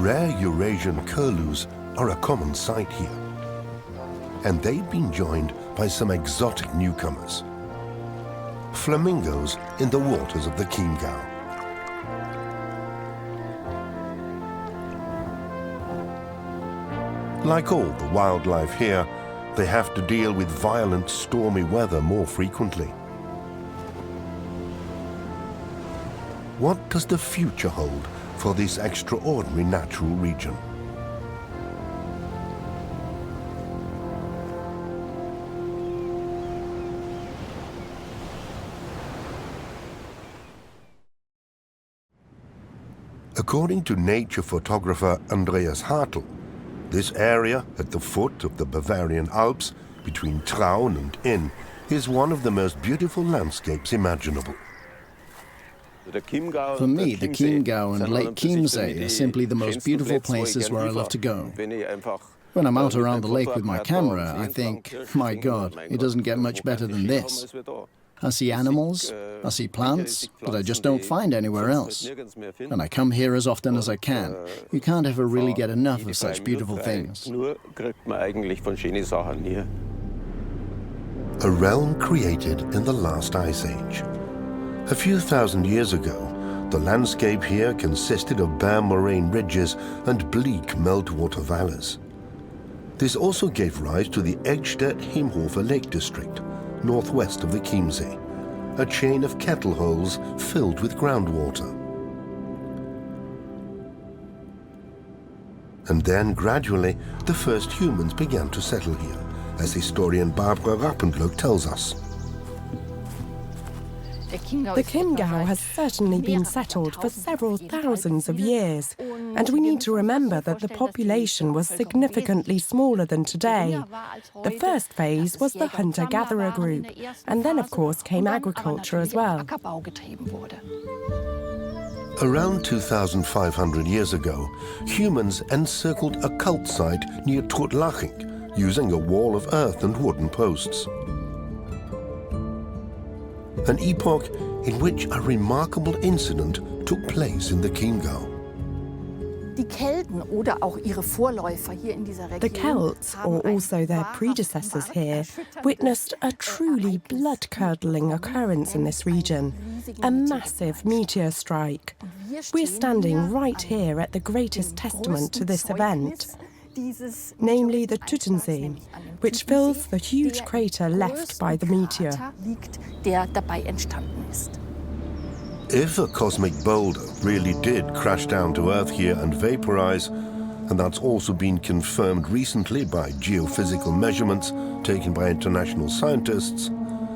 Rare Eurasian curlews are a common sight here, and they've been joined by some exotic newcomers. Flamingos in the waters of the Chiemgau. Like all the wildlife here, they have to deal with violent stormy weather more frequently. What does the future hold for this extraordinary natural region? According to nature photographer Andreas Hartl, this area at the foot of the Bavarian Alps, between Traun and Inn, is one of the most beautiful landscapes imaginable. For me, the Chiemgau and Lake Chiemsee are simply the most beautiful places where I love to go. When I'm out around the lake with my camera, I think, my God, it doesn't get much better than this. I see animals, I see plants, that I just don't find anywhere else. And I come here as often as I can. You can't ever really get enough of such beautiful things. A realm created in the last ice age. A few thousand years ago, the landscape here consisted of bare moraine ridges and bleak meltwater valleys. This also gave rise to the Egstedt-Heimhofer Lake District, northwest of the Chiemsee, a chain of kettle holes filled with groundwater. And then, gradually, the first humans began to settle here, as historian Barbara Rappendluck tells us. The Chiemgau has certainly been settled for several thousands of years, and we need to remember that the population was significantly smaller than today. The first phase was the hunter-gatherer group, and then of course came agriculture as well. Around 2,500 years ago, humans encircled a cult site near Truttlaching, using a wall of earth and wooden posts. An epoch in which a remarkable incident took place in the Chiemgau. The Celts, or also their predecessors here, witnessed a truly blood-curdling occurrence in this region, a massive meteor strike. We're standing right here at the greatest testament to this event, namely the Chiemsee, which fills the huge crater left by the meteor. If a cosmic boulder really did crash down to Earth here and vaporize, and that's also been confirmed recently by geophysical measurements taken by international scientists,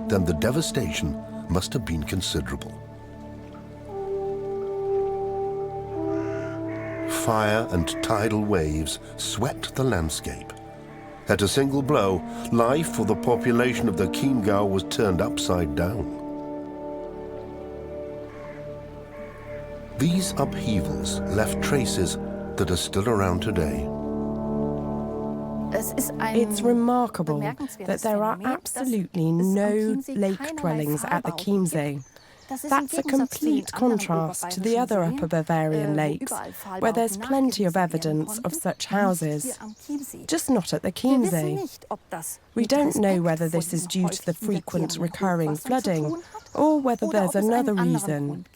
then the devastation must have been considerable. Fire and tidal waves swept the landscape. At a single blow, life for the population of the Chiemgau was turned upside down. These upheavals left traces that are still around today. It's remarkable that there are absolutely no lake dwellings at the Chiemsee. That's a complete contrast to the other Upper Bavarian lakes, where there's plenty of evidence of such houses, just not at the Chiemsee. We don't know whether this is due to the frequent recurring flooding, or whether there's another reason.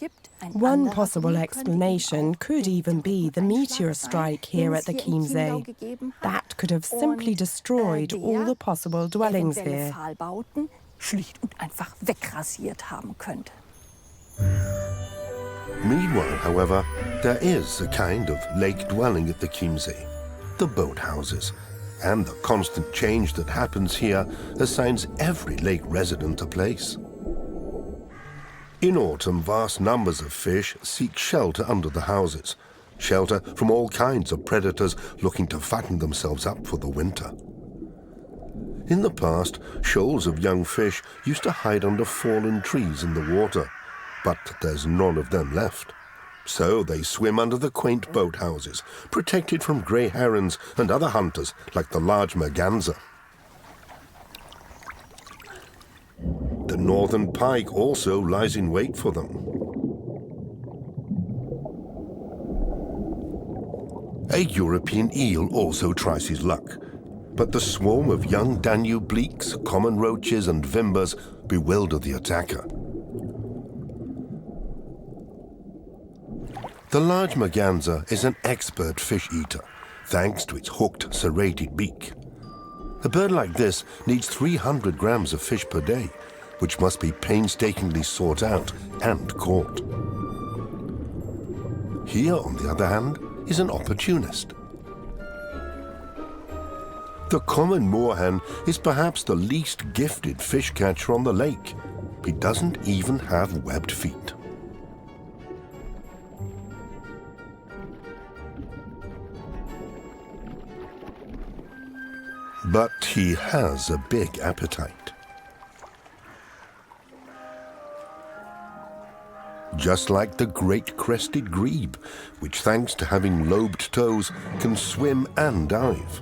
One possible explanation could even be the meteor strike here at the Chiemsee. That could have simply destroyed all the possible dwellings here. Meanwhile, however, there is a kind of lake dwelling at the Chiemsee, the boathouses, and the constant change that happens here assigns every lake resident a place. In autumn, vast numbers of fish seek shelter under the houses, shelter from all kinds of predators looking to fatten themselves up for the winter. In the past, shoals of young fish used to hide under fallen trees in the water, but there's none of them left. So they swim under the quaint boathouses, protected from grey herons and other hunters like the large merganser. The northern pike also lies in wait for them. A European eel also tries his luck, but the swarm of young Danube bleaks, common roaches and vimbers bewilder the attacker. The large merganser is an expert fish eater, thanks to its hooked, serrated beak. A bird like this needs 300 grams of fish per day, which must be painstakingly sought out and caught. Here, on the other hand, is an opportunist. The common moorhen is perhaps the least gifted fish catcher on the lake. He doesn't even have webbed feet. But he has a big appetite. Just like the great crested grebe, which thanks to having lobed toes can swim and dive.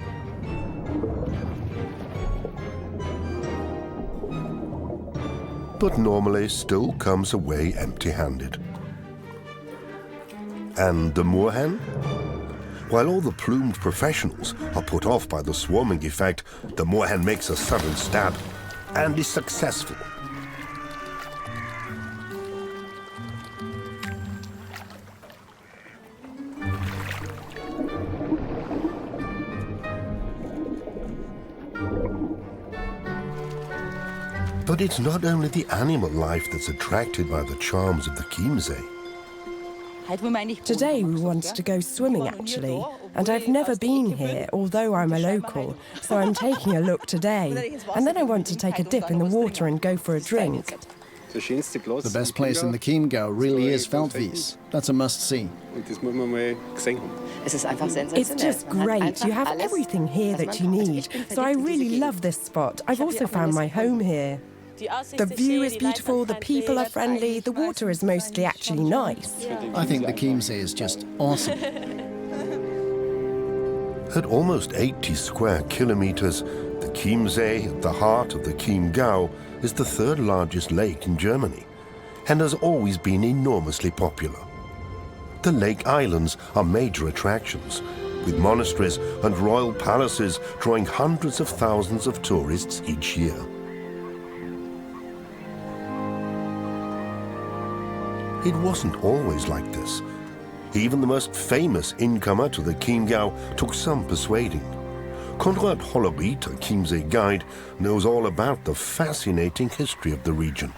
But normally still comes away empty-handed. And the moorhen? While all the plumed professionals are put off by the swarming effect, the moorhen makes a sudden stab and is successful. But it's not only the animal life that's attracted by the charms of the Chiemsee. Today we wanted to go swimming actually, and I've never been here, although I'm a local, so I'm taking a look today. And then I want to take a dip in the water and go for a drink. The best place in the Chiemgau really is Feldwies. That's a must-see. It's just great. You have everything here that you need, so I really love this spot. I've also found my home here. The view is beautiful, the people are friendly, the water is mostly actually nice. I think the Chiemsee is just awesome. At almost 80 square kilometers, the Chiemsee, at the heart of the Chiemgau, is the third largest lake in Germany and has always been enormously popular. The lake islands are major attractions, with monasteries and royal palaces drawing hundreds of thousands of tourists each year. It wasn't always like this. Even the most famous incomer to the Chiemgau took some persuading. Konrad Hollerith, a Chiemsee guide, knows all about the fascinating history of the region.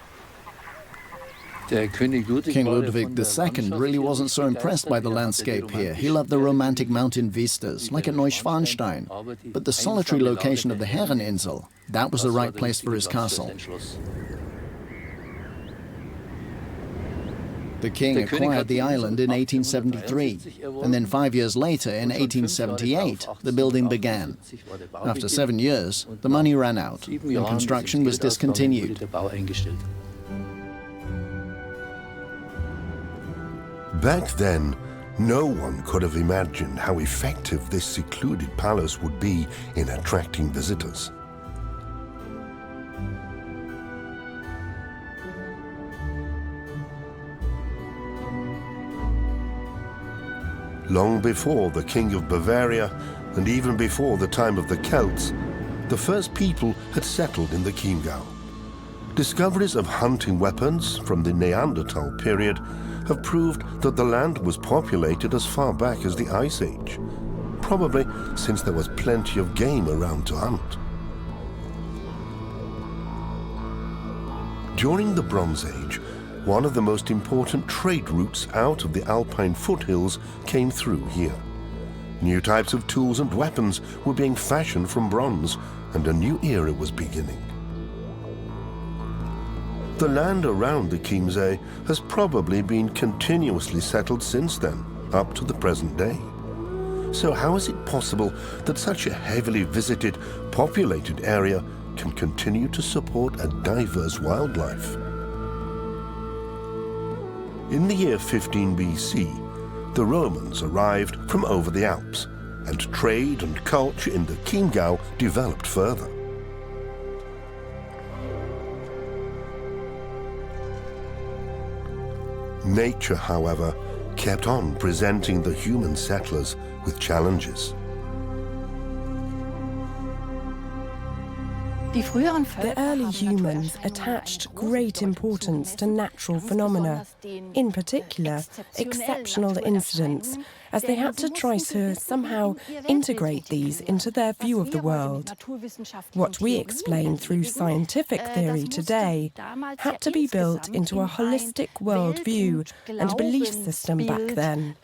King Ludwig II really wasn't so impressed by the landscape here. He loved the romantic mountain vistas, like at Neuschwanstein. But the solitary location of the Herreninsel, that was the right place for his castle. The king acquired the island in 1873, and then 5 years later, in 1878, the building began. After 7 years, the money ran out, and construction was discontinued. Back then, no one could have imagined how effective this secluded palace would be in attracting visitors. Long before the King of Bavaria, and even before the time of the Celts, the first people had settled in the Chiemgau. Discoveries of hunting weapons from the Neanderthal period have proved that the land was populated as far back as the Ice Age, probably since there was plenty of game around to hunt. During the Bronze Age, one of the most important trade routes out of the Alpine foothills came through here. New types of tools and weapons were being fashioned from bronze, and a new era was beginning. The land around the Chiemsee has probably been continuously settled since then, up to the present day. So how is it possible that such a heavily visited, populated area can continue to support a diverse wildlife? In the year 15 BC, the Romans arrived from over the Alps, and trade and culture in the Chiemgau developed further. Nature, however, kept on presenting the human settlers with challenges. The early humans attached great importance to natural phenomena, in particular exceptional incidents, as they had to try to somehow integrate these into their view of the world. What we explain through scientific theory today had to be built into a holistic worldview and belief system back then.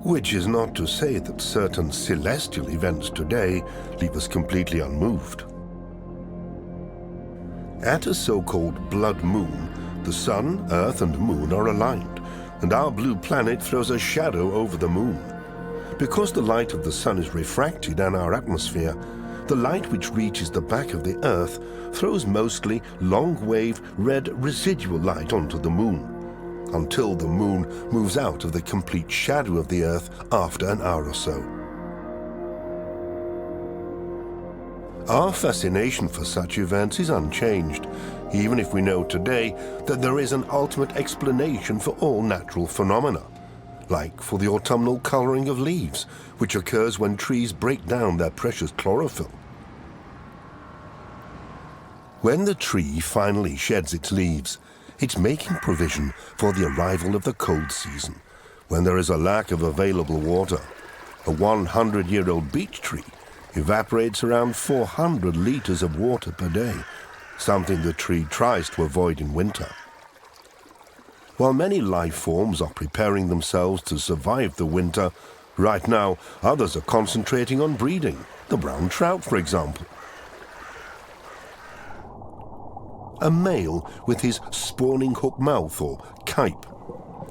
Which is not to say that certain celestial events today leave us completely unmoved. At a so-called blood moon, the Sun, Earth and Moon are aligned, and our blue planet throws a shadow over the Moon. Because the light of the Sun is refracted in our atmosphere, the light which reaches the back of the Earth throws mostly long-wave red residual light onto the Moon, until the Moon moves out of the complete shadow of the Earth after an hour or so. Our fascination for such events is unchanged, even if we know today that there is an ultimate explanation for all natural phenomena, like for the autumnal coloring of leaves, which occurs when trees break down their precious chlorophyll. When the tree finally sheds its leaves, it's making provision for the arrival of the cold season, when there is a lack of available water. A 100-year-old beech tree evaporates around 400 liters of water per day, something the tree tries to avoid in winter. While many life forms are preparing themselves to survive the winter, right now others are concentrating on breeding, the brown trout, for example. A male with his spawning hook mouth or kype,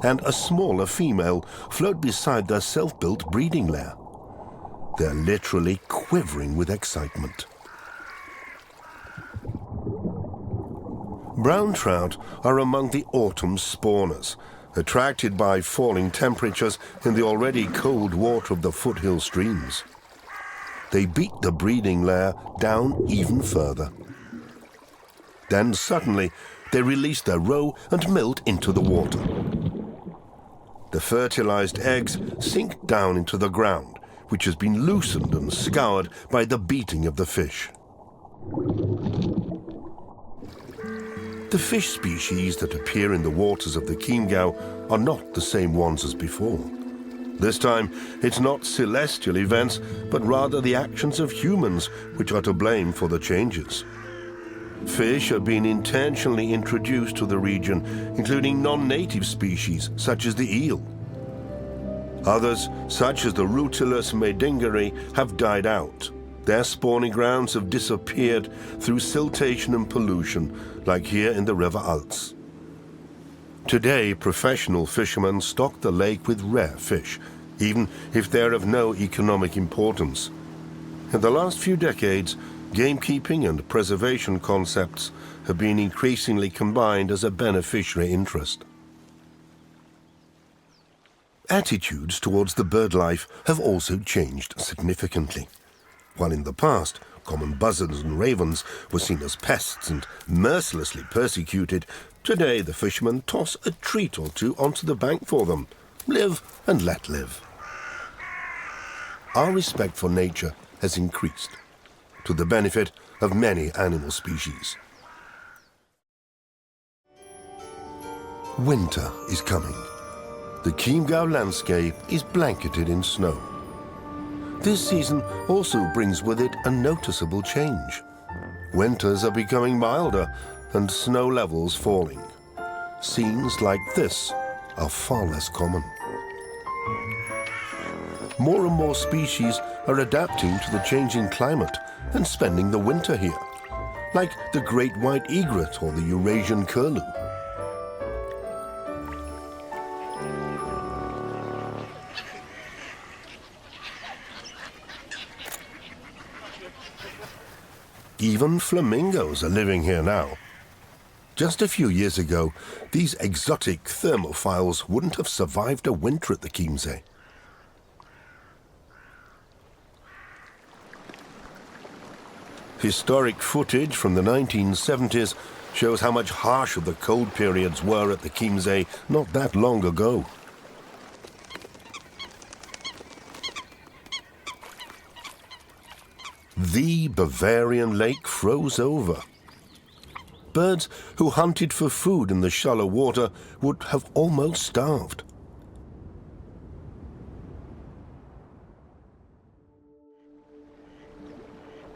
and a smaller female float beside their self-built breeding lair. They're literally quivering with excitement. Brown trout are among the autumn spawners, attracted by falling temperatures in the already cold water of the foothill streams. They beat the breeding lair down even further. Then suddenly, they release their roe and milt into the water. The fertilized eggs sink down into the ground, which has been loosened and scoured by the beating of the fish. The fish species that appear in the waters of the Chiemgau are not the same ones as before. This time, it's not celestial events, but rather the actions of humans which are to blame for the changes. Fish have been intentionally introduced to the region, including non-native species such as the eel. Others, such as the Rutilus maedingeri, have died out. Their spawning grounds have disappeared through siltation and pollution, like here in the River Alz. Today, professional fishermen stock the lake with rare fish, even if they're of no economic importance. In the last few decades, gamekeeping and preservation concepts have been increasingly combined as a beneficiary interest. Attitudes towards the bird life have also changed significantly. While in the past, common buzzards and ravens were seen as pests and mercilessly persecuted, today the fishermen toss a treat or two onto the bank for them. Live and let live. Our respect for nature has increased, to the benefit of many animal species. Winter is coming. The Chiemgau landscape is blanketed in snow. This season also brings with it a noticeable change. Winters are becoming milder and snow levels falling. Scenes like this are far less common. More and more species are adapting to the changing climate and spending the winter here, like the great white egret or the Eurasian curlew. Even flamingos are living here now. Just a few years ago, these exotic thermophiles wouldn't have survived a winter at the Chiemsee. Historic footage from the 1970s shows how much harsher the cold periods were at the Chiemsee not that long ago. the Bavarian lake froze over. Birds who hunted for food in the shallow water would have almost starved.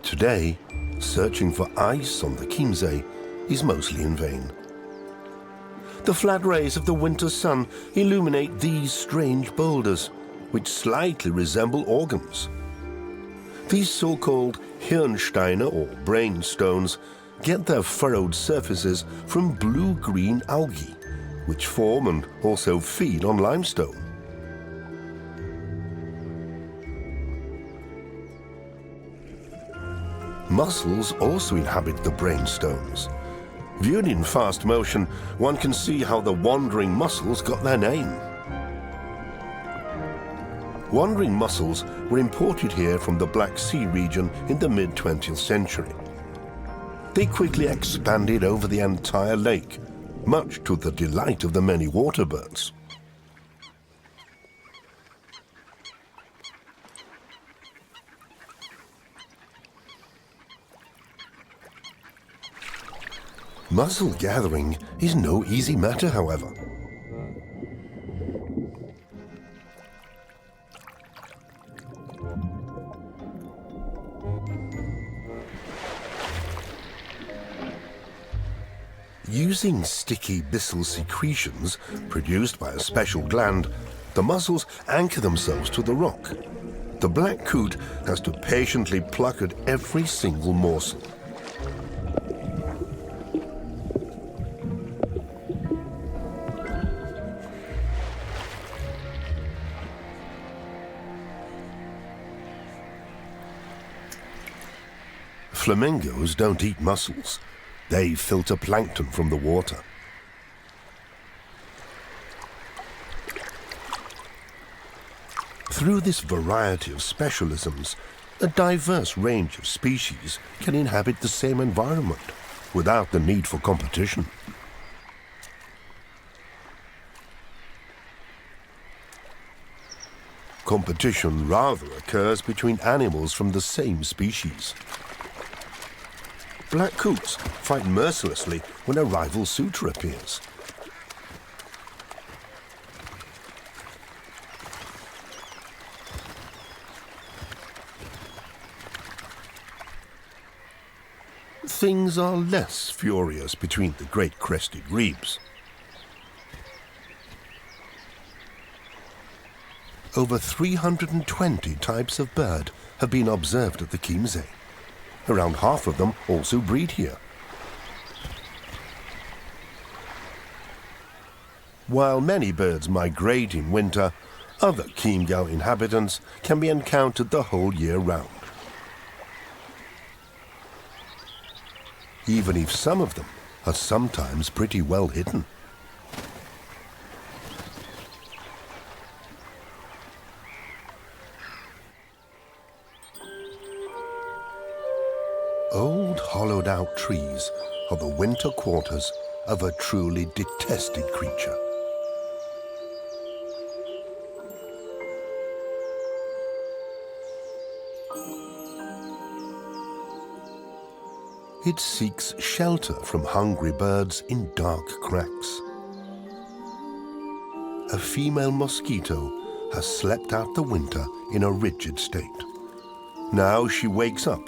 Today, searching for ice on the Chiemsee is mostly in vain. The flat rays of the winter sun illuminate these strange boulders, which slightly resemble organs. These so-called Hirnsteine, or brain stones, get their furrowed surfaces from blue-green algae, which form and also feed on limestone. Mussels also inhabit the brain stones. Viewed in fast motion, one can see how the wandering mussels got their name. Wandering mussels were imported here from the Black Sea region in the mid-20th century. They quickly expanded over the entire lake, much to the delight of the many water birds. Mussel gathering is no easy matter, however. Using sticky byssal secretions produced by a special gland, the mussels anchor themselves to the rock. The black coot has to patiently pluck at every single morsel. Flamingos don't eat mussels. They filter plankton from the water. Through this variety of specialisms, a diverse range of species can inhabit the same environment without the need for competition. Competition rather occurs between animals from the same species. Black coots fight mercilessly when a rival suitor appears. Things are less furious between the great crested grebes. Over 320 types of bird have been observed at the Chiemsee. Around half of them also breed here. While many birds migrate in winter, other Chiemgau inhabitants can be encountered the whole year round. Even if some of them are sometimes pretty well hidden. Old hollowed-out trees are the winter quarters of a truly detested creature. It seeks shelter from hungry birds in dark cracks. A female mosquito has slept out the winter in a rigid state. Now she wakes up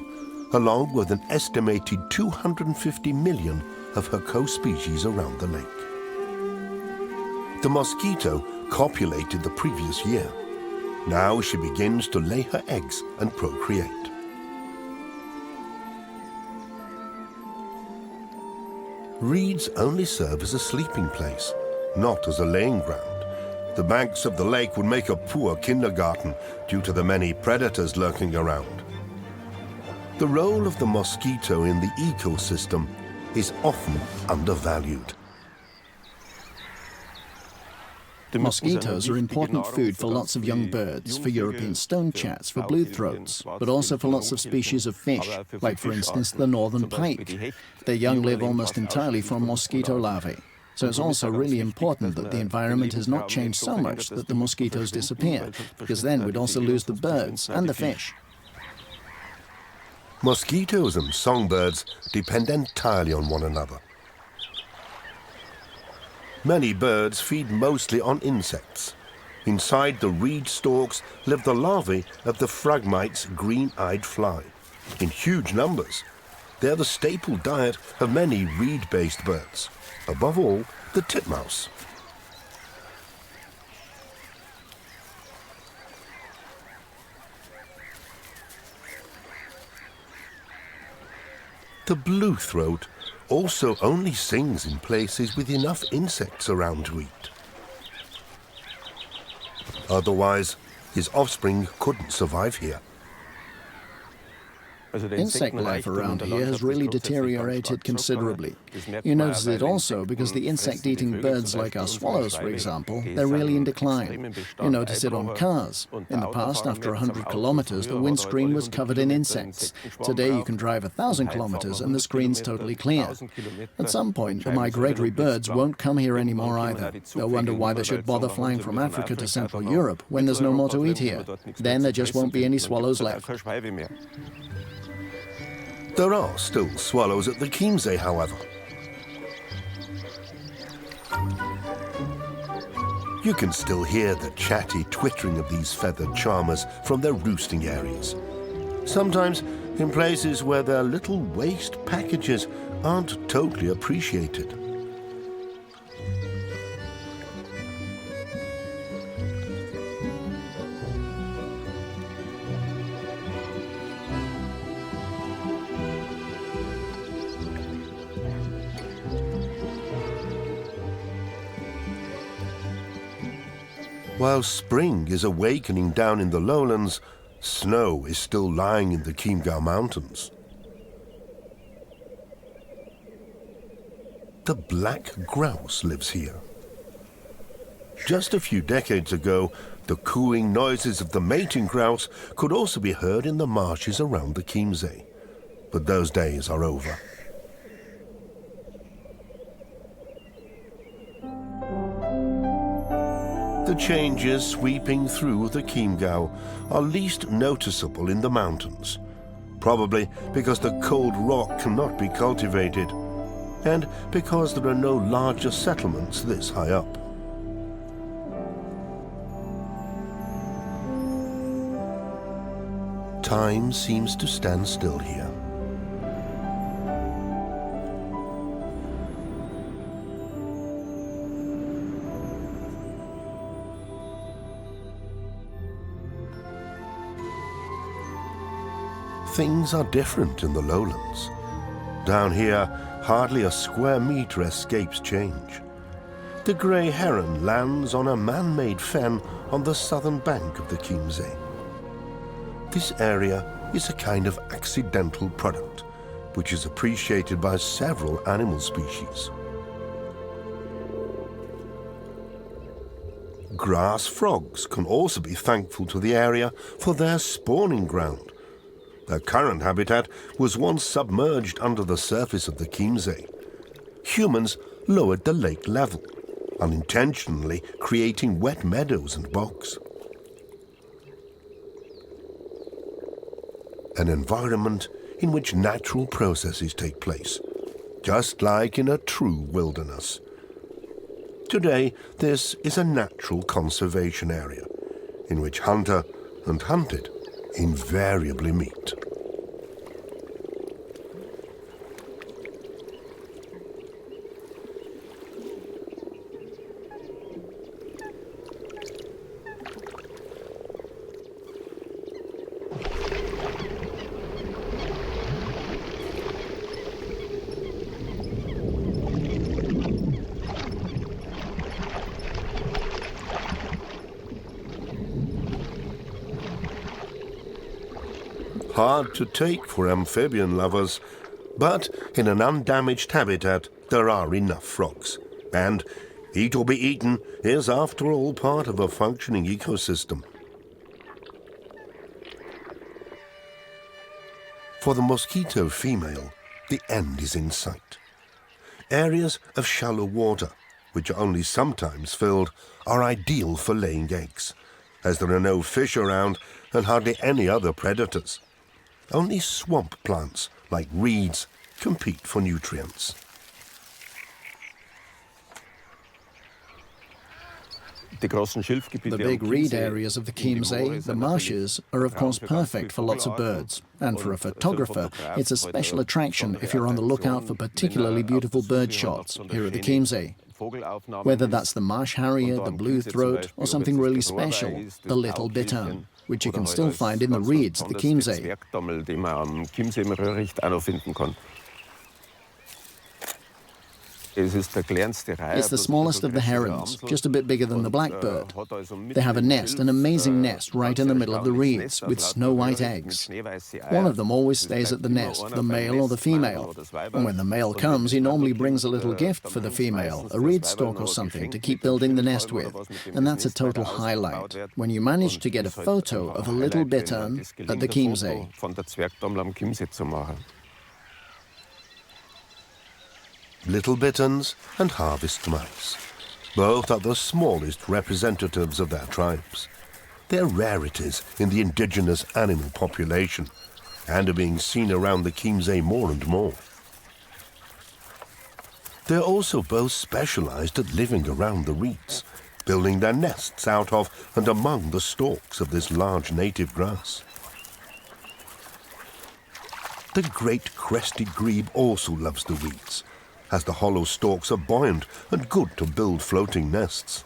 along with an estimated 250 million of her co-species around the lake. The mosquito copulated the previous year. Now she begins to lay her eggs and procreate. Reeds only serve as a sleeping place, not as a laying ground. The banks of the lake would make a poor kindergarten due to the many predators lurking around. The role of the mosquito in the ecosystem is often undervalued. Mosquitoes are important food for lots of young birds, for European stonechats, for bluethroats, but also for lots of species of fish, like for instance the northern pike. Their young live almost entirely from mosquito larvae. So it's also really important that the environment has not changed so much that the mosquitoes disappear, because then we'd also lose the birds and the fish. Mosquitoes and songbirds depend entirely on one another. Many birds feed mostly on insects. Inside the reed stalks live the larvae of the Phragmites' green-eyed fly. In huge numbers, they're the staple diet of many reed-based birds, above all the titmouse. The blue throat also only sings in places with enough insects around to eat. Otherwise, his offspring couldn't survive here. Insect life around here has really deteriorated considerably. You notice it also because the insect-eating birds like our swallows, for example, they're really in decline. You notice it on cars. In the past, after 100 kilometers, the windscreen was covered in insects. Today you can drive 1,000 kilometers and the screen's totally clear. At some point, the migratory birds won't come here anymore either. They'll wonder why they should bother flying from Africa to Central Europe when there's no more to eat here. Then there just won't be any swallows left. There are still swallows at the Chiemsee, however. You can still hear the chatty twittering of these feathered charmers from their roosting areas. Sometimes in places where their little waste packages aren't totally appreciated. While spring is awakening down in the lowlands, snow is still lying in the Chiemgau mountains. The black grouse lives here. Just a few decades ago, the cooing noises of the mating grouse could also be heard in the marshes around the Chiemsee. But those days are over. The changes sweeping through the Chiemgau are least noticeable in the mountains, probably because the cold rock cannot be cultivated, and because there are no larger settlements this high up. Time seems to stand still here. Things are different in the lowlands. Down here, hardly a square meter escapes change. The grey heron lands on a man-made fen on the southern bank of the Chiemsee. This area is a kind of accidental product, which is appreciated by several animal species. Grass frogs can also be thankful to the area for their spawning ground. Their current habitat was once submerged under the surface of the Chiemsee. Humans lowered the lake level, unintentionally creating wet meadows and bogs. An environment in which natural processes take place, just like in a true wilderness. Today, this is a natural conservation area, in which hunter and hunted invariably meet. Hard to take for amphibian lovers, but in an undamaged habitat there are enough frogs. And eat or be eaten is after all part of a functioning ecosystem. For the mosquito female, the end is in sight. Areas of shallow water, which are only sometimes filled, are ideal for laying eggs, as there are no fish around and hardly any other predators. Only swamp plants, like reeds, compete for nutrients. The big reed areas of the Chiemsee, the marshes, are of course perfect for lots of birds. And for a photographer, it's a special attraction if you're on the lookout for particularly beautiful bird shots here at the Chiemsee. Whether that's the marsh harrier, the blue throat, or something really special, the little bittern, which you can still find in the reeds at the Chiemsee. It's the smallest of the herons, just a bit bigger than the blackbird. They have a nest, an amazing nest, right in the middle of the reeds, with snow-white eggs. One of them always stays at the nest, the male or the female. And when the male comes, he normally brings a little gift for the female, a reed stalk or something, to keep building the nest with. And that's a total highlight, when you manage to get a photo of a little bittern at the Chiemsee. Little bitterns and harvest mice. Both are the smallest representatives of their tribes. They're rarities in the indigenous animal population and are being seen around the Chiemsee more and more. They're also both specialized at living around the reeds, building their nests out of and among the stalks of this large native grass. The great crested grebe also loves the reeds, as the hollow stalks are buoyant and good to build floating nests.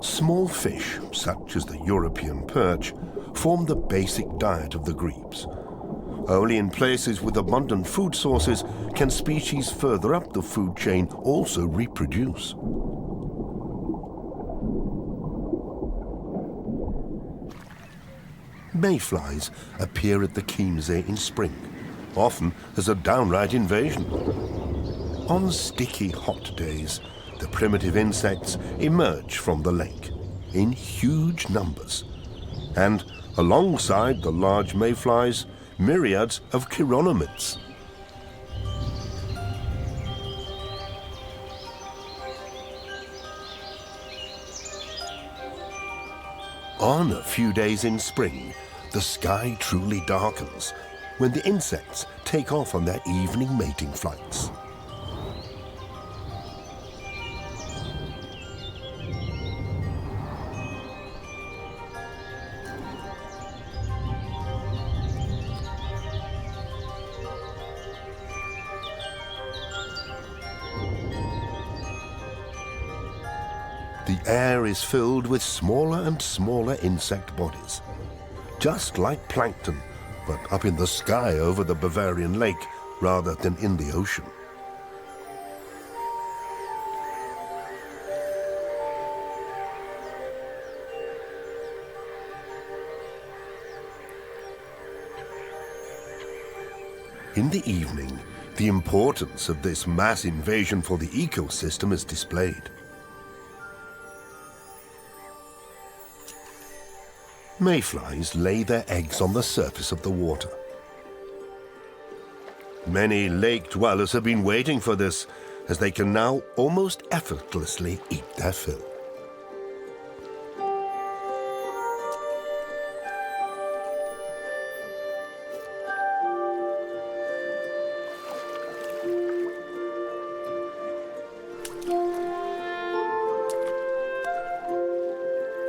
Small fish, such as the European perch, form the basic diet of the grebes. Only in places with abundant food sources can species further up the food chain also reproduce. Mayflies appear at the Chiemsee in spring, often as a downright invasion. On sticky hot days, the primitive insects emerge from the lake in huge numbers, and alongside the large mayflies, myriads of chironomids. On a few days in spring, the sky truly darkens when the insects take off on their evening mating flights. The air is filled with smaller and smaller insect bodies, just like plankton, but up in the sky over the Bavarian lake rather than in the ocean. In the evening, the importance of this mass invasion for the ecosystem is displayed. Mayflies lay their eggs on the surface of the water. Many lake dwellers have been waiting for this, as they can now almost effortlessly eat their fill.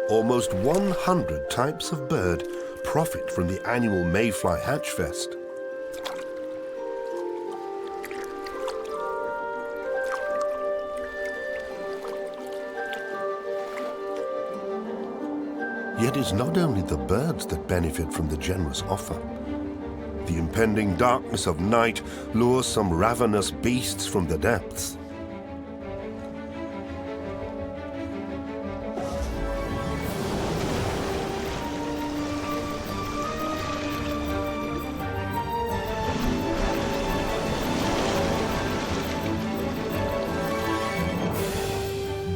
Almost 100 types of bird profit from the annual Mayfly Hatch Fest. Yet it's not only the birds that benefit from the generous offer. The impending darkness of night lures some ravenous beasts from the depths.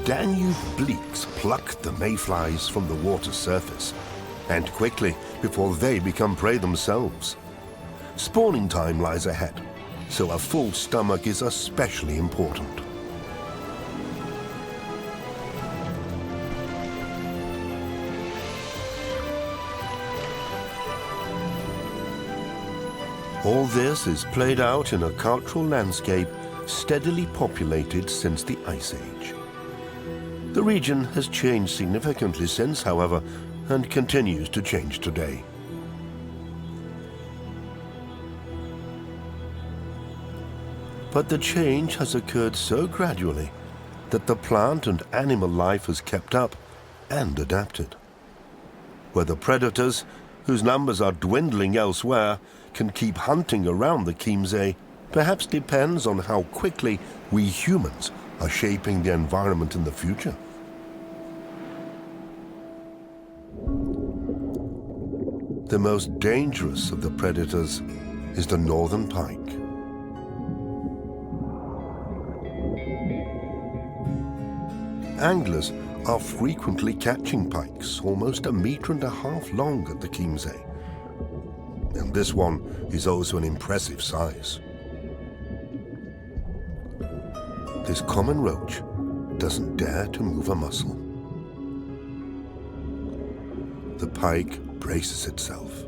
Danube bleaks pluck the mayflies from the water's surface, and quickly before they become prey themselves. Spawning time lies ahead, so a full stomach is especially important. All this is played out in a cultural landscape steadily populated since the Ice Age. The region has changed significantly since, however, and continues to change today. But the change has occurred so gradually that the plant and animal life has kept up and adapted. Whether predators, whose numbers are dwindling elsewhere, can keep hunting around the Chiemsee perhaps depends on how quickly we humans are shaping the environment in the future. The most dangerous of the predators is the northern pike. Anglers are frequently catching pikes almost 1.5 meters long at the Chiemsee. And this one is also an impressive size. This common roach doesn't dare to move a muscle. The pike braces itself.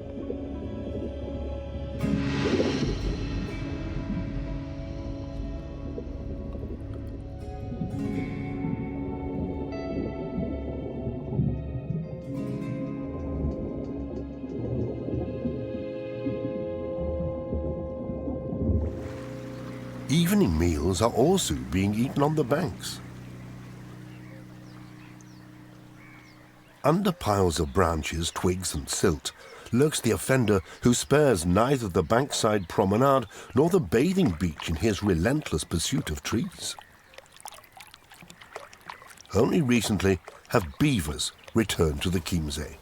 Evening meals are also being eaten on the banks. Under piles of branches, twigs and silt lurks the offender who spares neither the bankside promenade nor the bathing beach in his relentless pursuit of trees. Only recently have beavers returned to the Chiemsee.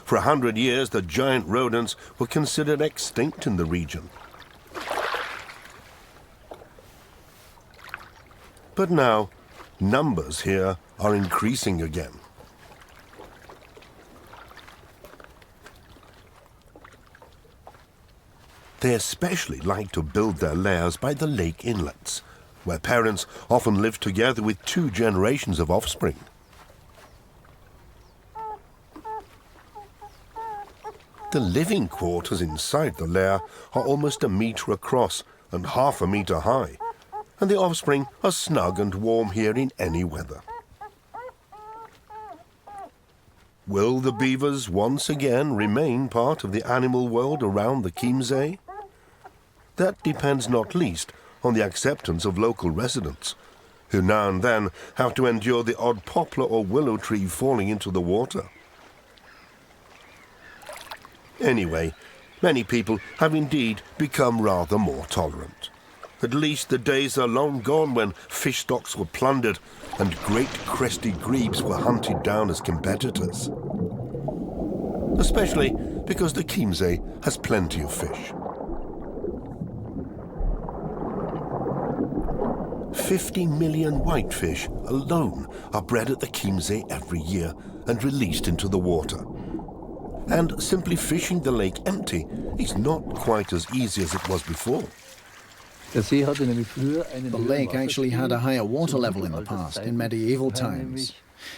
For 100 years, the giant rodents were considered extinct in the region. But now, numbers here are increasing again. They especially like to build their lairs by the lake inlets, where parents often live together with 2 generations of offspring. The living quarters inside the lair are almost 1 meter across and 0.5 meter high, and the offspring are snug and warm here in any weather. Will the beavers once again remain part of the animal world around the Chiemsee? That depends not least on the acceptance of local residents, who now and then have to endure the odd poplar or willow tree falling into the water. Anyway, many people have indeed become rather more tolerant. At least the days are long gone when fish stocks were plundered and great crested grebes were hunted down as competitors. Especially because the Chiemsee has plenty of fish. 50 million whitefish alone are bred at the Chiemsee every year and released into the water. And simply fishing the lake empty is not quite as easy as it was before. The lake actually had a higher water level in the past, in medieval times.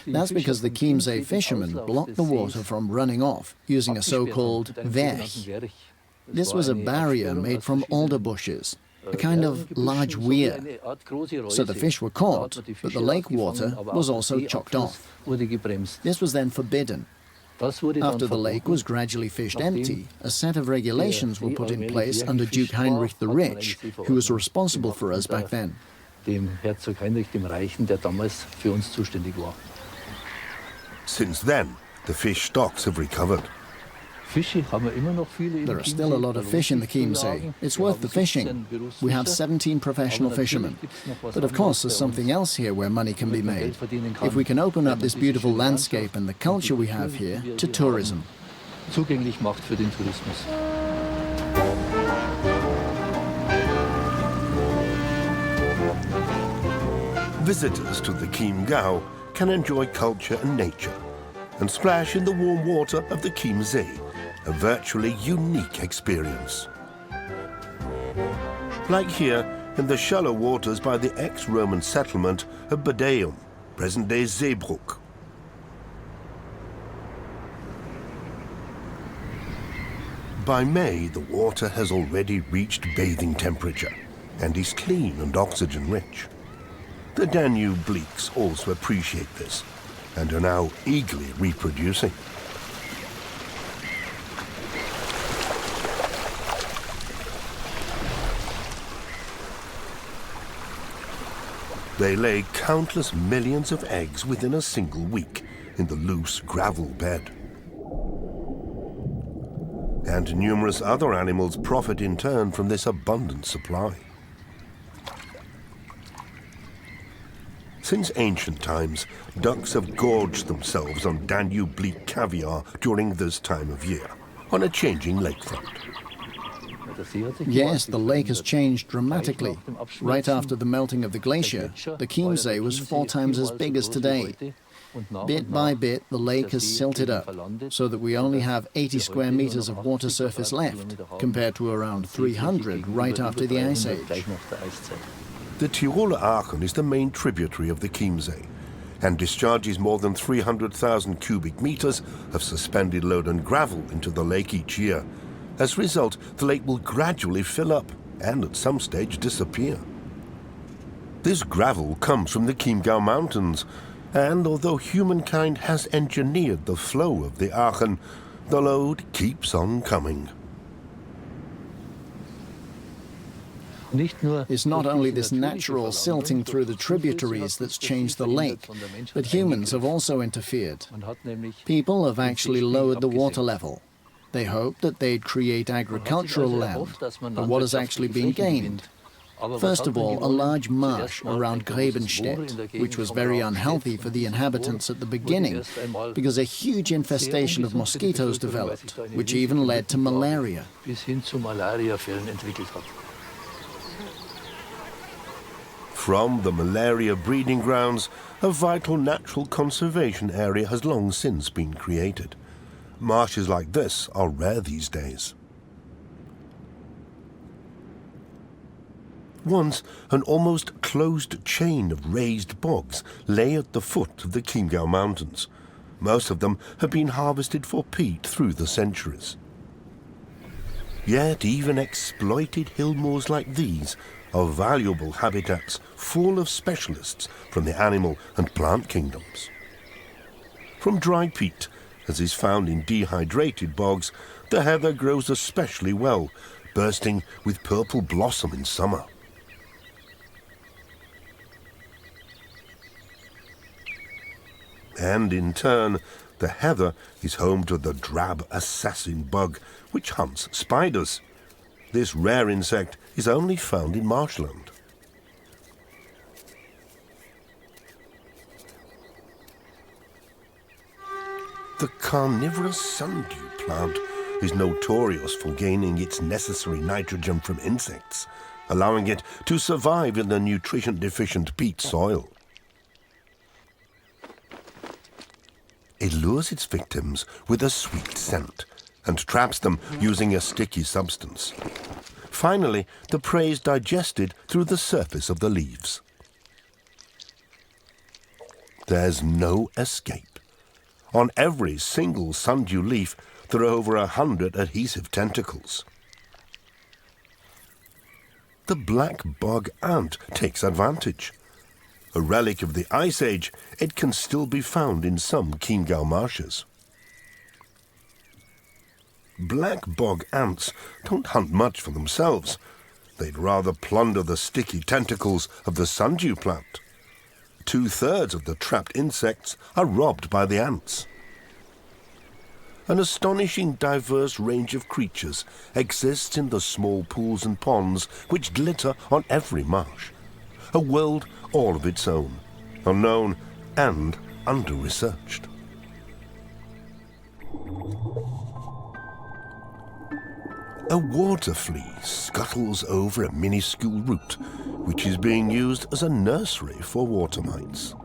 That's because the Chiemsee fishermen blocked the water from running off using a so-called weg. This was a barrier made from alder bushes, a kind of large weir. So the fish were caught, but the lake water was also chocked off. This was then forbidden. After the lake was gradually fished empty, a set of regulations were put in place under Duke Heinrich the Rich, who was responsible for us back then. Since then, the fish stocks have recovered. There are still a lot of fish in the Chiemsee. It's worth the fishing. We have 17 professional fishermen. But of course, there's something else here where money can be made. If we can open up this beautiful landscape and the culture we have here to tourism. Visitors to the Chiemgau can enjoy culture and nature and splash in the warm water of the Chiemsee, a virtually unique experience. Like here in the shallow waters by the ex-Roman settlement of Bavaria, present-day Zeebrugg. By May, the water has already reached bathing temperature and is clean and oxygen-rich. The Danube bleaks also appreciate this and are now eagerly reproducing. They lay countless millions of eggs within a single week in the loose gravel bed. And numerous other animals profit in turn from this abundant supply. Since ancient times, ducks have gorged themselves on Danube bleak caviar during this time of year, on a changing lakefront. Yes, the lake has changed dramatically. Right after the melting of the glacier, the Chiemsee was 4 times as big as today. Bit by bit, the lake has silted up, so that we only have 80 square meters of water surface left, compared to around 300 right after the Ice Age. The Tiroler Aachen is the main tributary of the Chiemsee and discharges more than 300,000 cubic meters of suspended load and gravel into the lake each year. As a result, the lake will gradually fill up and at some stage disappear. This gravel comes from the Chiemgau mountains, and although humankind has engineered the flow of the Aachen, the load keeps on coming. It's not only this natural silting through the tributaries that's changed the lake, but humans have also interfered. People have actually lowered the water level. They hoped that they'd create agricultural land, but what has actually been gained? First of all, a large marsh around Grebenstedt, which was very unhealthy for the inhabitants at the beginning, because a huge infestation of mosquitoes developed, which even led to malaria. From the malaria breeding grounds, a vital natural conservation area has long since been created. Marshes like this are rare these days. Once, an almost closed chain of raised bogs lay at the foot of the Chiemgau mountains. Most of them have been harvested for peat through the centuries. Yet even exploited hill moors like these are valuable habitats full of specialists from the animal and plant kingdoms. From dry peat, as is found in dehydrated bogs, the heather grows especially well, bursting with purple blossom in summer. And in turn, the heather is home to the drab assassin bug, which hunts spiders. This rare insect is only found in marshland. The carnivorous sundew plant is notorious for gaining its necessary nitrogen from insects, allowing it to survive in the nutrition-deficient peat soil. It lures its victims with a sweet scent and traps them using a sticky substance. Finally, the prey is digested through the surface of the leaves. There's no escape. On every single sundew leaf, there are over 100 adhesive tentacles. The black bog ant takes advantage. A relic of the Ice Age, it can still be found in some Chiemgau marshes. Black bog ants don't hunt much for themselves. They'd rather plunder the sticky tentacles of the sundew plant. 2/3 of the trapped insects are robbed by the ants. An astonishing diverse range of creatures exists in the small pools and ponds which glitter on every marsh. A world all of its own, unknown and under-researched. A water flea scuttles over a minuscule root, which is being used as a nursery for water mites.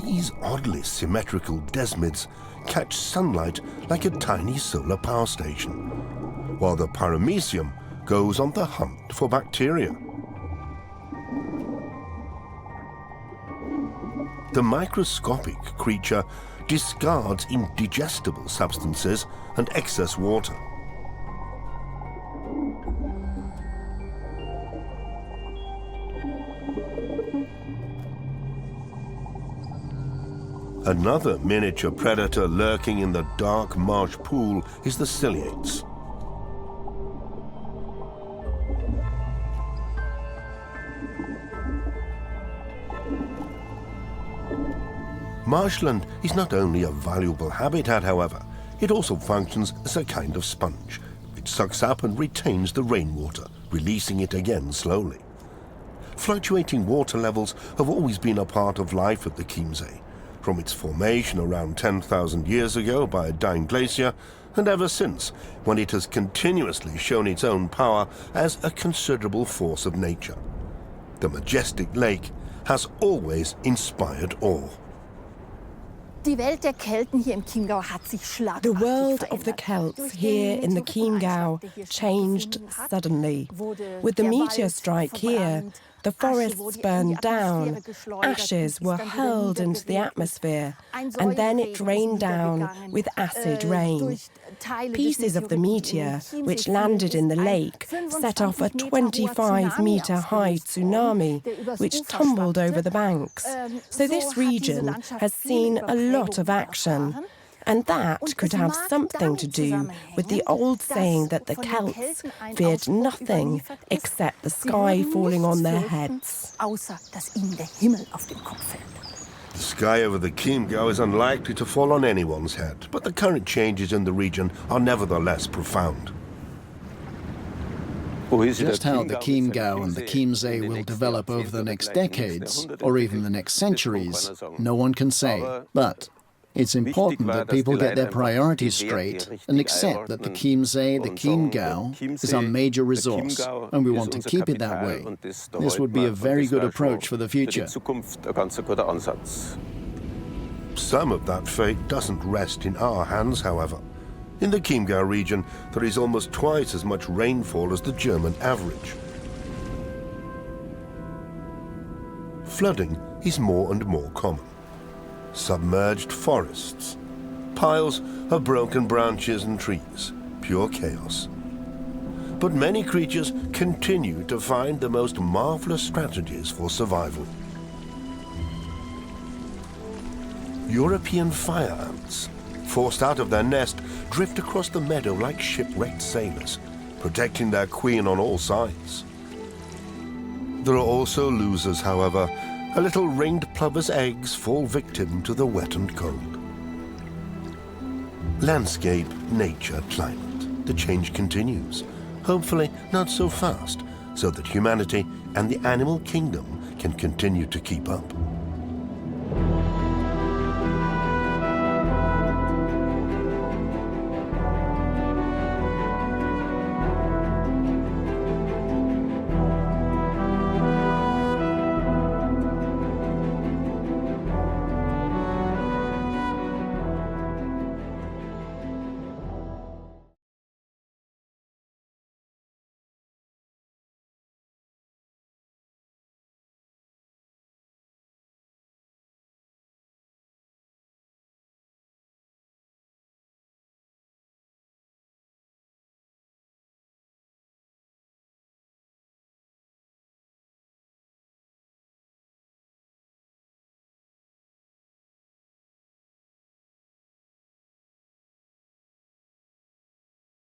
These oddly symmetrical desmids catch sunlight like a tiny solar power station, while the paramecium goes on the hunt for bacteria. The microscopic creature discards indigestible substances and excess water. Another miniature predator lurking in the dark marsh pool is the ciliates. Marshland is not only a valuable habitat, however, it also functions as a kind of sponge. It sucks up and retains the rainwater, releasing it again slowly. Fluctuating water levels have always been a part of life at the Chiemsee, from its formation around 10,000 years ago by a dying glacier, and ever since, when it has continuously shown its own power as a considerable force of nature. The majestic lake has always inspired awe. The world of the Celts here in the Chiemgau changed suddenly. With the meteor strike here, the forests burned down, ashes were hurled into the atmosphere, and then it rained down with acid rain. Pieces of the meteor, which landed in the lake, set off a 25-metre-high tsunami, which tumbled over the banks. So this region has seen a lot of action. And that could have something to do with the old saying that the Celts feared nothing except the sky falling on their heads. The sky over the Chiemgau is unlikely to fall on anyone's head, but the current changes in the region are nevertheless profound. Just how the Chiemgau and the Chiemsee will develop over the next decades, or even the next centuries, no one can say. But it's important that people get their priorities straight and accept that the Chiemsee, the Chiemgau, is our major resource, and we want to keep it that way. This would be a very good approach for the future. Some of that fate doesn't rest in our hands, however. In the Chiemgau region, there is almost twice as much rainfall as the German average. Flooding is more and more common. Submerged forests, piles of broken branches and trees, pure chaos. But many creatures continue to find the most marvelous strategies for survival. European fire ants, forced out of their nest, drift across the meadow like shipwrecked sailors, protecting their queen on all sides. There are also losers, however. A little ringed plover's eggs fall victim to the wet and cold. Landscape, nature, climate. The change continues. Hopefully not so fast, so that humanity and the animal kingdom can continue to keep up.